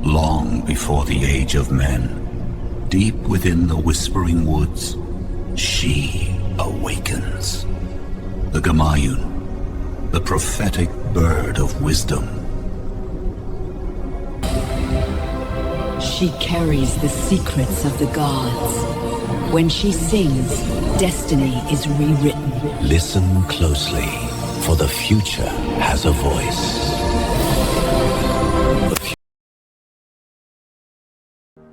Long before the age of men, deep within the whispering woods, she awakens. The Gamayun, the prophetic bird of wisdom. She carries the secrets of the gods. When she sings, destiny is rewritten. Listen closely, for the future has a voice.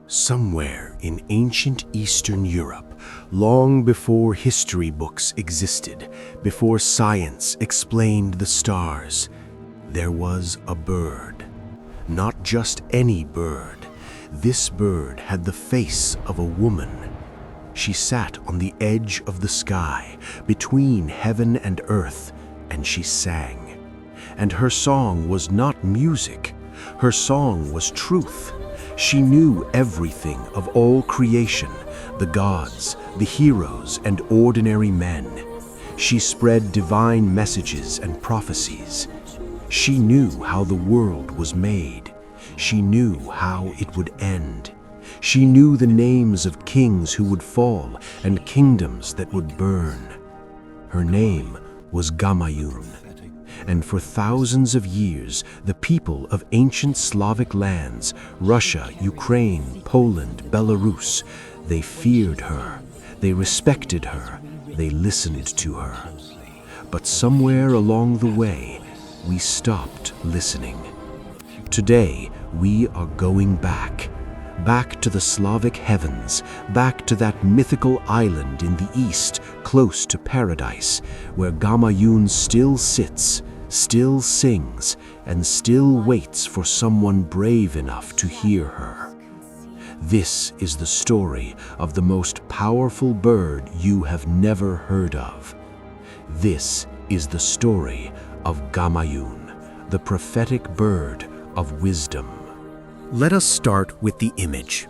Somewhere in ancient Eastern Europe, long before history books existed, before science explained the stars, there was a bird. Not just any bird. This bird had the face of a woman. She sat on the edge of the sky, between heaven and earth, and she sang. And her song was not music. Her song was truth. She knew everything of all creation, the gods, the heroes, and ordinary men. She spread divine messages and prophecies. She knew how the world was made. She knew how it would end. She knew the names of kings who would fall and kingdoms that would burn. Her name was Gamayun. And for thousands of years, the people of ancient Slavic lands, Russia, Ukraine, Poland, Belarus, they feared her, they respected her, they listened to her. But somewhere along the way, we stopped listening. Today, we are going back to the Slavic heavens, back to that mythical island in the east, close to paradise, where Gamayun still sits, still sings, and still waits for someone brave enough to hear her. This is the story of the most powerful bird you have never heard of. This is the story of Gamayun, the prophetic bird of wisdom. Let us start with the image.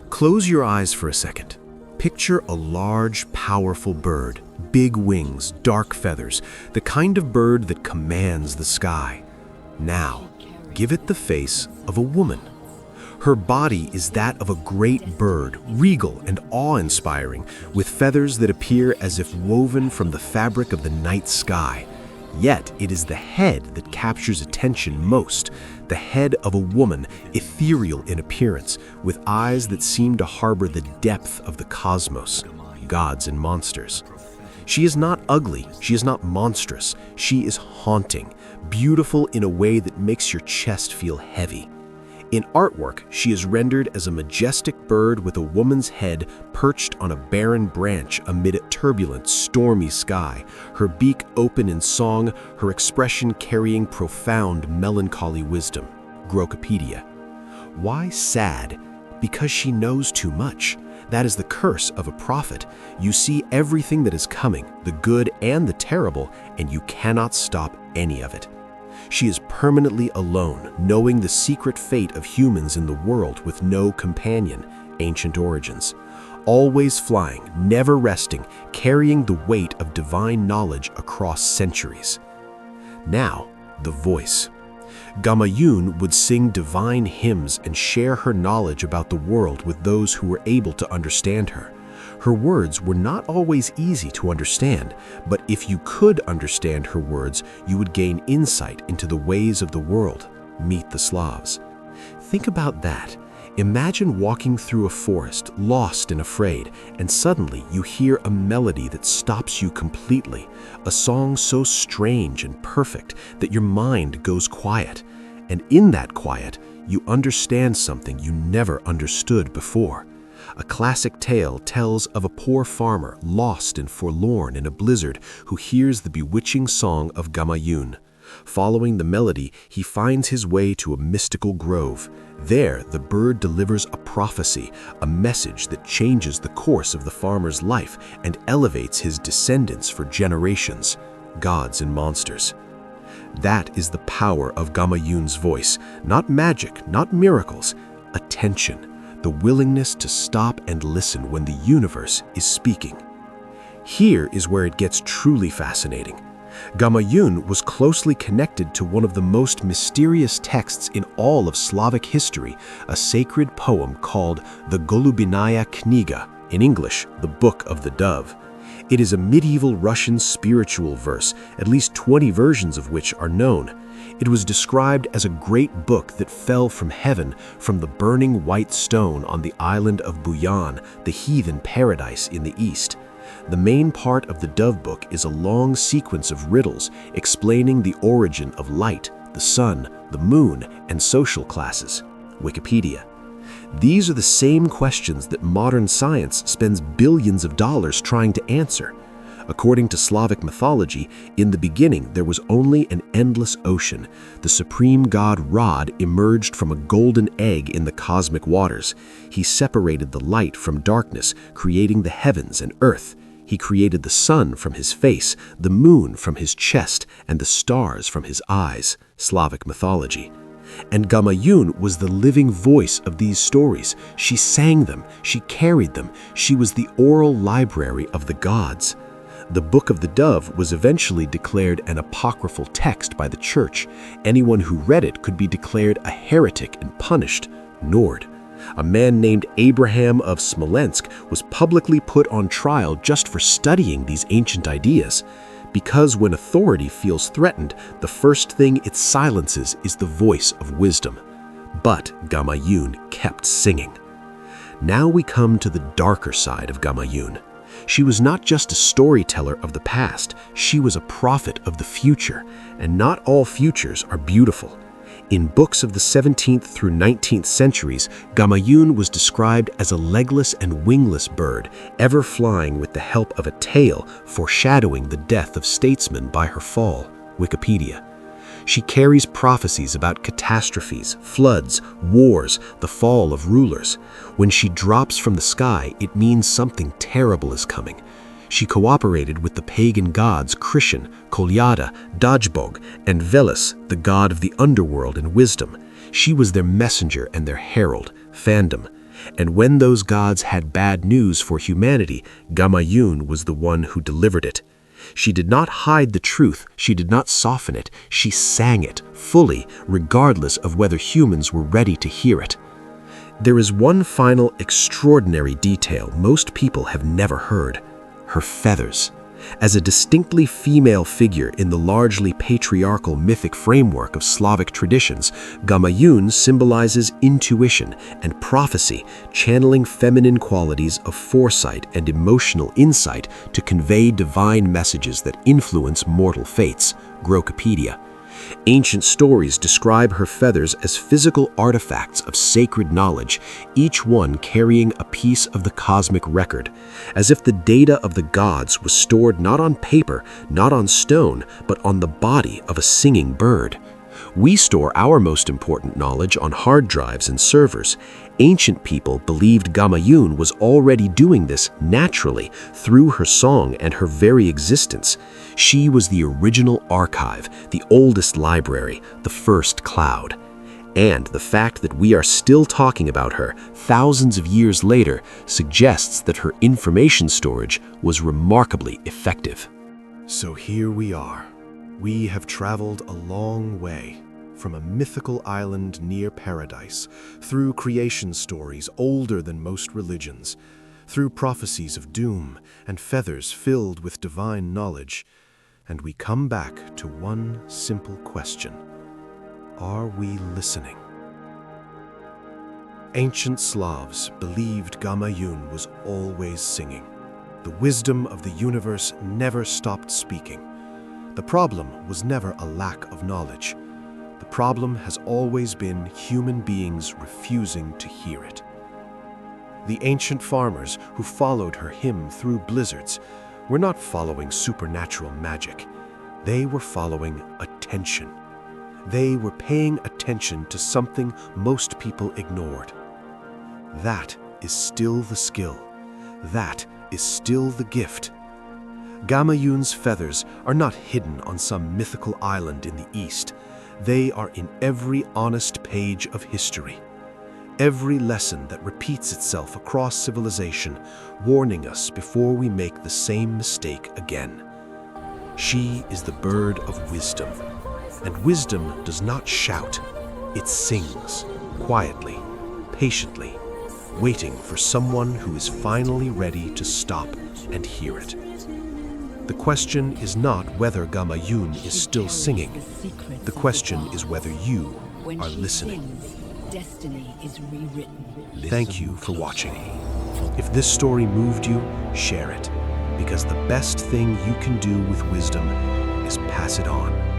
Close your eyes for a second. Picture a large, powerful bird, big wings, dark feathers, the kind of bird that commands the sky. Now, give it the face of a woman. Her body is that of a great bird, regal and awe-inspiring, with feathers that appear as if woven from the fabric of the night sky. Yet it is the head that captures attention most, the head of a woman, ethereal in appearance, with eyes that seem to harbor the depth of the cosmos, gods and monsters. She is not ugly, she is not monstrous, she is haunting, beautiful in a way that makes your chest feel heavy. In artwork, she is rendered as a majestic bird with a woman's head perched on a barren branch amid a turbulent, stormy sky, her beak open in song, her expression carrying profound melancholy wisdom. Grokopedia. Why sad? Because she knows too much. That is the curse of a prophet. You see everything that is coming, the good and the terrible, and you cannot stop any of it. She is permanently alone, knowing the secret fate of humans in the world with no companion, ancient origins. Always flying, never resting, carrying the weight of divine knowledge across centuries. Now, the voice. Gamayun would sing divine hymns and share her knowledge about the world with those who were able to understand her. Her words were not always easy to understand, but if you could understand her words, you would gain insight into the ways of the world. Meet the Slavs. Think about that. Imagine walking through a forest, lost and afraid, and suddenly you hear a melody that stops you completely, a song so strange and perfect that your mind goes quiet. And in that quiet, you understand something you never understood before. A classic tale tells of a poor farmer, lost and forlorn in a blizzard, who hears the bewitching song of Gamayun. Following the melody, he finds his way to a mystical grove. There, the bird delivers a prophecy, a message that changes the course of the farmer's life and elevates his descendants for generations, gods and monsters. That is the power of Gamayun's voice, not magic, not miracles, attention. The willingness to stop and listen when the universe is speaking. Here is where it gets truly fascinating. Gamayun was closely connected to one of the most mysterious texts in all of Slavic history, a sacred poem called the Golubinaya Kniga, in English, the Book of the Dove. It is a medieval Russian spiritual verse, at least 20 versions of which are known. It was described as a great book that fell from heaven from the burning white stone on the island of Buyan, the heathen paradise in the east. The main part of the Dove Book is a long sequence of riddles explaining the origin of light, the sun, the moon, and social classes. Wikipedia. These are the same questions that modern science spends billions of dollars trying to answer. According to Slavic mythology, in the beginning there was only an endless ocean. The supreme god Rod emerged from a golden egg in the cosmic waters. He separated the light from darkness, creating the heavens and earth. He created the sun from his face, the moon from his chest, and the stars from his eyes. Slavic mythology. And Gamayun was the living voice of these stories. She sang them, she carried them, she was the oral library of the gods. The Book of the Dove was eventually declared an apocryphal text by the church. Anyone who read it could be declared a heretic and punished. Nord. A man named Abraham of Smolensk was publicly put on trial just for studying these ancient ideas. Because when authority feels threatened, the first thing it silences is the voice of wisdom. But Gamayun kept singing. Now we come to the darker side of Gamayun. She was not just a storyteller of the past, she was a prophet of the future, and not all futures are beautiful. In books of the 17th through 19th centuries, Gamayun was described as a legless and wingless bird, ever flying with the help of a tail, foreshadowing the death of statesmen by her fall. Wikipedia. She carries prophecies about catastrophes, floods, wars, the fall of rulers. When she drops from the sky, it means something terrible is coming. She cooperated with the pagan gods Krishan, Kolyada, Dajbog, and Veles, the god of the underworld and wisdom. She was their messenger and their herald, fandom. And when those gods had bad news for humanity, Gamayun was the one who delivered it. She did not hide the truth, she did not soften it, she sang it fully, regardless of whether humans were ready to hear it. There is one final extraordinary detail most people have never heard. Her feathers. As a distinctly female figure in the largely patriarchal mythic framework of Slavic traditions, Gamayun symbolizes intuition and prophecy, channeling feminine qualities of foresight and emotional insight to convey divine messages that influence mortal fates. Grokopedia. Ancient stories describe her feathers as physical artifacts of sacred knowledge, each one carrying a piece of the cosmic record, as if the data of the gods was stored not on paper, not on stone, but on the body of a singing bird. We store our most important knowledge on hard drives and servers. Ancient people believed Gamayun was already doing this naturally through her song and her very existence. She was the original archive, the oldest library, the first cloud. And the fact that we are still talking about her thousands of years later suggests that her information storage was remarkably effective. So here we are. We have traveled a long way, from a mythical island near paradise, through creation stories older than most religions, through prophecies of doom and feathers filled with divine knowledge, and we come back to one simple question. Are we listening? Ancient Slavs believed Gamayun was always singing. The wisdom of the universe never stopped speaking. The problem was never a lack of knowledge. The problem has always been human beings refusing to hear it. The ancient farmers who followed her hymn through blizzards were not following supernatural magic. They were following attention. They were paying attention to something most people ignored. That is still the skill. That is still the gift. Gamayun's feathers are not hidden on some mythical island in the east. They are in every honest page of history. Every lesson that repeats itself across civilization, warning us before we make the same mistake again. She is the bird of wisdom. And wisdom does not shout, it sings, quietly, patiently, waiting for someone who is finally ready to stop and hear it. The question is not whether Gamayun is still singing. The question is whether you are listening. Destiny is rewritten. Thank you for watching. If this story moved you, share it, because the best thing you can do with wisdom is pass it on.